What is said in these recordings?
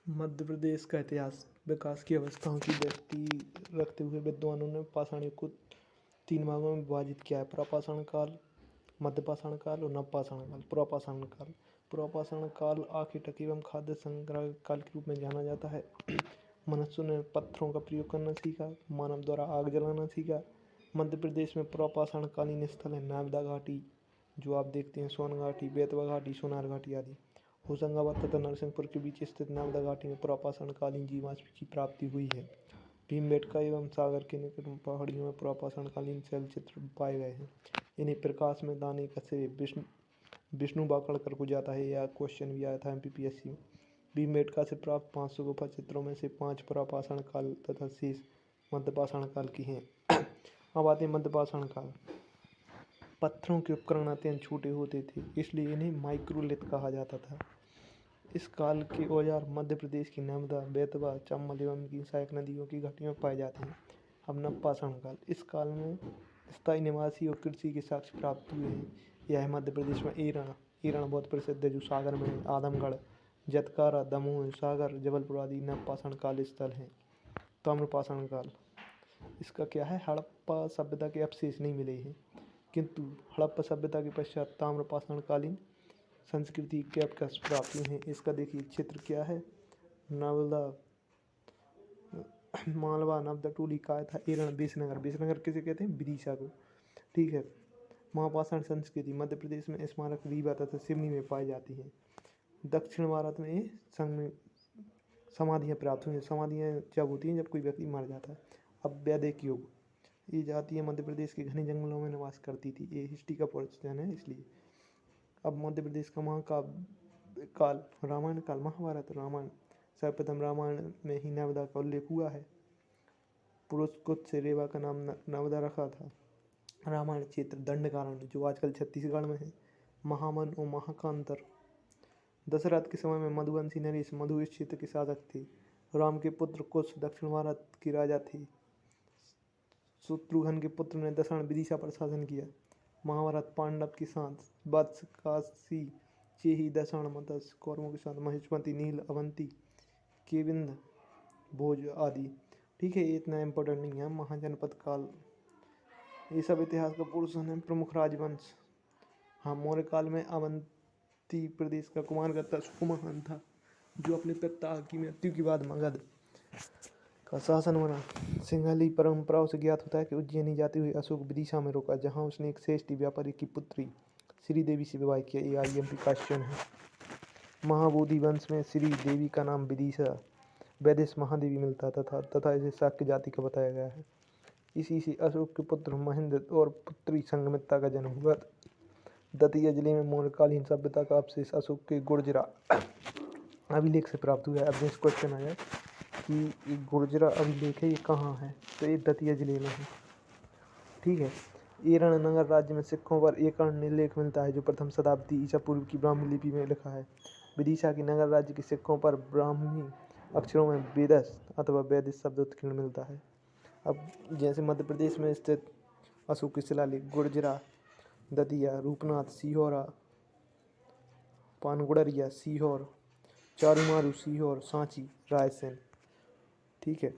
मध्य प्रदेश का इतिहास विकास की अवस्थाओं की दृष्टि रखते हुए विद्वानों ने पाषाण युग को 3 भागों में विभाजित किया है। प्रापाषाण काल, मध्यपाषाण काल और नवपाषाण काल। पुरापाषाण काल आखेटक एवं खाद्य संग्रह काल के रूप में जाना जाता है। मनुष्यों ने पत्थरों का प्रयोग करना सीखा, मानव द्वारा आग जलाना सीखा। मध्य प्रदेश में पुरापाषाण कालीन स्थल है नर्मदा घाटी, जो आप देखते हैं, सोन घाटी, बेतवा घाटी, सोनार घाटी आदि। होशंगाबाद तथा नरसिंहपुर के बीच स्थित नर्मदा घाटी में पुरापाषाण कालीन जीवाश्म की प्राप्ति हुई है। भीमबेटका एवं सागर के निकट पहाड़ियों में पुरापाषाण कालीन शैलचित्र पाए गए हैं। इन्हें प्रकाश में दाने से विष्णु बाकड़कर को जाता है। यह क्वेश्चन भी आया था MPPSC में। भीमबेटका से प्राप्त 500 गुफा चित्रों में से 5 पुरापाषाण काल तथा शेष मध्यपाषाण काल की हैं। अब आते हैं मध्यपाषाण काल। पत्थरों के उपकरण अत्यंत छोटे होते थे, इसलिए इन्हें माइक्रोलिथ कहा जाता था। इस काल के औजार मध्य प्रदेश की नर्मदा, बेतवा, चंबल एवं की सहायक नदियों की घाटियों में पाए जाते हैं। अब नवपाषाण काल। इस काल में स्थायी निवासी और कृषि के साक्ष्य प्राप्त हुए हैं। यह है मध्य प्रदेश में ईरण बहुत प्रसिद्ध है, जो सागर में है। आदमगढ़, जतकारा, दमोह, सागर, जबलपुर आदि नवपाषाण काल स्थल हैं। ताम्रपाषाण काल। इसका क्या है, हड़प्पा सभ्यता के अवशेष नहीं मिले हैं, किंतु हड़प्पा सभ्यता के पश्चात ताम्रपाषाण कालीन संस्कृति के अवकाश प्राप्त हुए हैं। इसका देखिए चित्र क्या है, नवदा, मालवा, नवदा, टोली, कायथा, एरण, बेसनगर किसे कहते हैं, विदिशा को। ठीक है। महापाषाण संस्कृति मध्य प्रदेश में स्मारक रीवा तथा सिवनी में पाई जाती हैं। दक्षिण भारत में समाधियाँ प्राप्त हुई हैं। समाधियाँ जब होती हैं जब कोई व्यक्ति मर जाता है। अब वैदिक युग। ये जातियाँ मध्य प्रदेश के घने जंगलों में निवास करती थी। ये हिस्ट्री का क्वेश्चन है इसलिए। अब मध्य प्रदेश का महाकाव्य काल, रामायण काल, महाभारत, रामायण। सर्वप्रथम रामायण में ही नर्मदा का उल्लेख हुआ है। पुरुषकुत से रेवा का नाम नर्मदा रखा था। रामायण क्षेत्र दंडकारण्य, जो आजकल छत्तीसगढ़ में है। महामन और महाकांतर। दशरथ के समय में मधुवंशी नरेश मधु इस क्षेत्र के शासक थे। राम के पुत्र कुश दक्षिण भारत के राजा थे। शत्रुघ्न के पुत्र ने दक्षिण विदिशा पर शासन किया। महाभारत पांडव के साथ वत्स, काशी, चेही, दशाण, मत्स्य, कौरवों के साथ महेशमती, नील, अवंती, केविंद, भोज आदि। ठीक है, ये इतना इम्पोर्टेंट नहीं है। महाजनपद काल, ये सब इतिहास का पोर्शन है। प्रमुख राजवंश। हाँ, मौर्य काल में अवंती प्रदेश का कुमारगत्ता सुकुमार था, जो अपने पिता की मृत्यु के बाद मगध का शासन बना। सिंहली परंपराओं से ज्ञात होता है कि उज्जैनी जाते हुए अशोक विदिशा में रुका, जहां उसने एक श्रेष्ठ व्यापारी की पुत्री श्री देवी से विवाह किया। ये IMP क्वेश्चन है। महाबोधि वंश में श्री देवी का नाम विदिशा वैदेश महादेवी मिलता तथा इसे शाक्य जाति का बताया गया है। इसी से अशोक के पुत्र महेंद्र और पुत्री संघमित्रा का जन्म हुआ। दतिया जिले में मौर्यकालीन सभ्यता का अवशेष अशोक के गुर्जरा अभिलेख से प्राप्त हुआ है। अब नेक्स्ट क्वेश्चन आया कि ये गुर्जरा अभिलेख है, ये कहाँ है, तो ये दतिया जिले में है। ठीक है। एरण नगर राज्य में सिक्कों पर एक लेख मिलता है, जो प्रथम शताब्दी ईसा पूर्व की ब्राह्मी लिपि में लिखा है। विदिशा की नगर राज्य के सिक्कों पर ब्राह्मी अक्षरों में वेदस अथवा वैदिश शब्द उत्कीर्ण मिलता है। अब जैसे मध्य प्रदेश में स्थित अशोक के शिलालेख गुर्जरा, दतिया, रूपनाथ, सीहोरा, पानगुड़रिया, सीहोर, चारूमारू, सीहोर, सांची, रायसेन। ठीक है।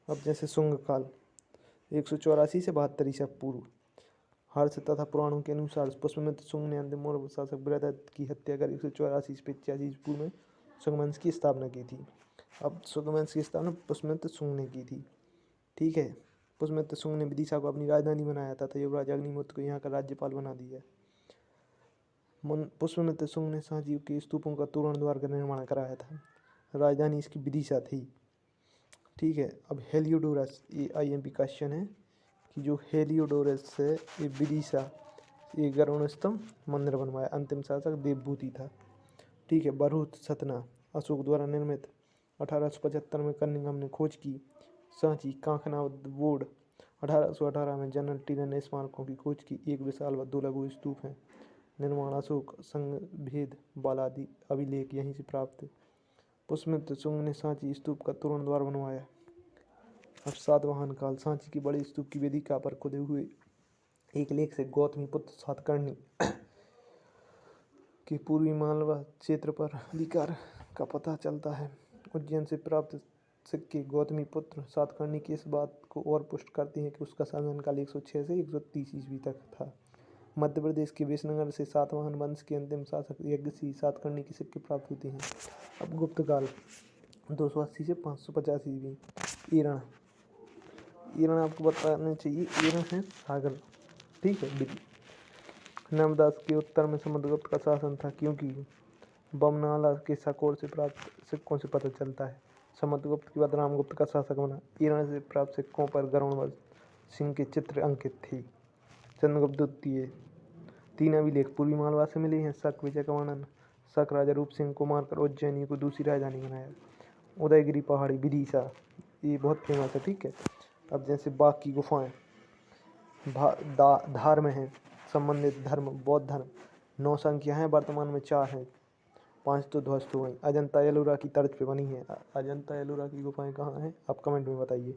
अब जैसे शुंग काल 184 से 72 ईसा पूर्व। हर्ष तथा पुराणों के अनुसार पुष्यमित्र शुंग ने अंतिम मौर्य शासक बृहदत्त की हत्या कर 184 से 85 ईसा पूर्व में शुंग वंश की स्थापना की थी। अब शुंग वंश की स्थापना पुष्यमित्र शुंग ने की थी। ठीक है। पुष्यमित्र शुंग ने विदिशा को अपनी राजधानी बनाया था युवराज अग्निमुत्र को यहाँ का राज्यपाल बना दिया। पुष्यमित्र शुंग ने सांची के स्तूपों का तोरण द्वार का निर्माण कराया था। राजधानी इसकी विदिशा थी। ठीक है। अब हेलियोडोरस, ये IMP क्वेश्चन है कि जो हेलियोडोरस है ये विदिशा, ये गरुड़ स्तंभ मंदिर बनवाया। अंतिम शासक देवभूति था। ठीक है। बरहुत सतना अशोक द्वारा निर्मित। 1875 में कनिंघम ने खोज की। सांची कांकनाव बोर्ड 1818 में जनरल टीनर ने स्मारकों की खोज की। एक विशाल व 2 लघु स्तूप हैं। निर्माण अशोक संघभेद बालादि अभिलेख यहीं से प्राप्त है। पुष्यमित्र शुंग ने सांची स्तूप का तोरण द्वार बनवाया। अब सातवाहन काल। सांची की बड़े स्तूप की वेदिका पर खुदे हुए एक लेख से गौतमी पुत्र सातकर्णी के पूर्वी मालवा क्षेत्र पर अधिकार का पता चलता है। उज्जैन से प्राप्त सिक्के गौतमी पुत्र सातकर्णी की इस बात को और पुष्ट करती हैं कि उसका शासनकाल 106 से 130 ईस्वी तक था। मध्य प्रदेश के विजयनगर से सातवाहन वंश के अंतिम शासक यज्ञसी सातकर्णी की सिक्के प्राप्त होते हैं। अब गुप्त काल 280 से 550 ईस्वी। ईरण, ईरण आपको बताना चाहिए, ईरण है सागर, ठीक है। नर्मदा के उत्तर में समुद्रगुप्त का शासन था, क्योंकि बमनाला के सकोर से प्राप्त सिक्कों से पता चलता है। समुद्रगुप्त के बाद रामगुप्त का शासक बना। ईरान से प्राप्त सिक्कों पर गरुड़ध्वज सिंह के चित्र अंकित थे। चंद्रगुप्त द्वितीय, तीन अभिलेख पूर्वी मालवा से मिले हैं। शक विजय का वर्णन, शक राजा रूप सिंह को मारकर उज्जैनी को दूसरी राजधानी बनाया। उदयगिरी पहाड़ी विदिशा, ये बहुत फेमस है, ठीक है। अब जैसे बाघ की गुफाएं धार में हैं। संबंधित धर्म बौद्ध धर्म, 9 संख्या हैं, वर्तमान में 4 हैं, 5 तो ध्वस्त हो गई। अजंता एलोरा की तर्ज पे बनी है। अजंता एलोरा की गुफाएं कहाँ हैं, आप कमेंट में बताइए।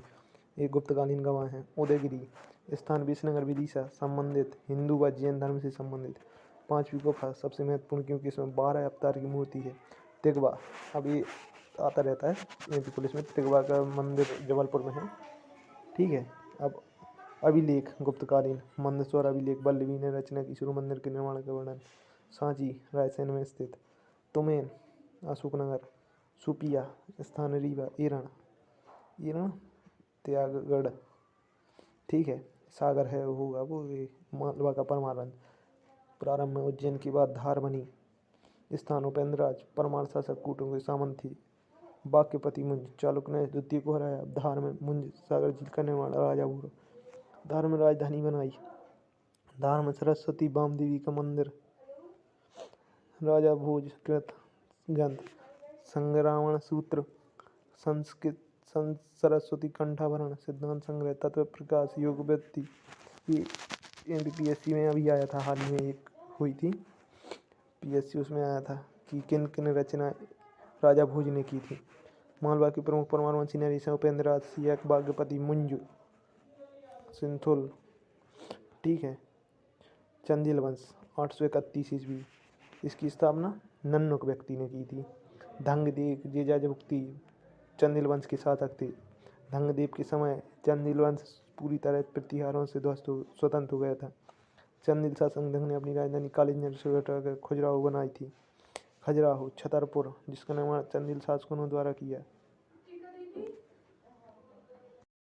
ये गुप्तकालीन गवाह हैं। उदयगिरी स्थान विजयनगर विदिशा, संबंधित हिंदू व जैन धर्म से संबंधित। 5वीं गुफा सबसे महत्वपूर्ण, क्योंकि इसमें 12 अवतार की मूर्ति है। तिगवा, अब ये आता रहता है एमपी पुलिस में। तिगवा का मंदिर जबलपुर में है, ठीक है। अब अभिलेख गुप्तकालीन, मंदसौर अभिलेख, वल्लभी ने रचना की शुरू मंदिर के निर्माण का वर्णन। सांची रायसेन में स्थित। तुमेन अशोकनगर। सुपिया स्थान रीवा। ईरण, ईरण त्यागगढ़, ठीक है। सागर है होगा वो, ये मालवा का परमारंज। प्रारंभ में उज्जैन की बाद धार बनी। स्थान उपेंद्रराज परमार शासक कूटों के सामंत थी। बाक्यपति मुंज, चालुक्य ने द्वितीय को हराया। धार में मुंज सागर झील का निर्माण राजा हुआ। धार में राजधानी बनाई। धार में सरस्वती वामदेवी का मंदिर। राजा भोज कृत ग्रंथ, संग्रामण सूत्र, संस्कृत सरस्वती कंठाभरण, सिद्धांत संग्रह, तत्व प्रकाश, योग वृत्ति। ये एमपीएससी में अभी आया था, हाल ही में एक हुई थी पीएससी, उसमें आया था कि किन किन रचना राजा भोज ने की थी। मालवा के प्रमुख परमारवंशी नरेश उपेंद्रराज, सियक, बाग्यपति, मुंज, सिंथुल, ठीक है। चंदेल वंश 831 ईस्वी, इसकी स्थापना नन्नुक व्यक्ति ने की थी। धंगदेव जेजाजुक्ति चंदेल वंश के शासक थे। धंगदेव के समय चंदेल वंश पूरी तरह प्रतिहारों से स्वतंत्र हो गया था। चंदेल शासक धंग ने अपनी राजधानी कालिंजर से हटाकर खजुराहो बनाई थी। खजुराहो, छतरपुर, जिसका निर्माण चंदेल शासकों द्वारा किया।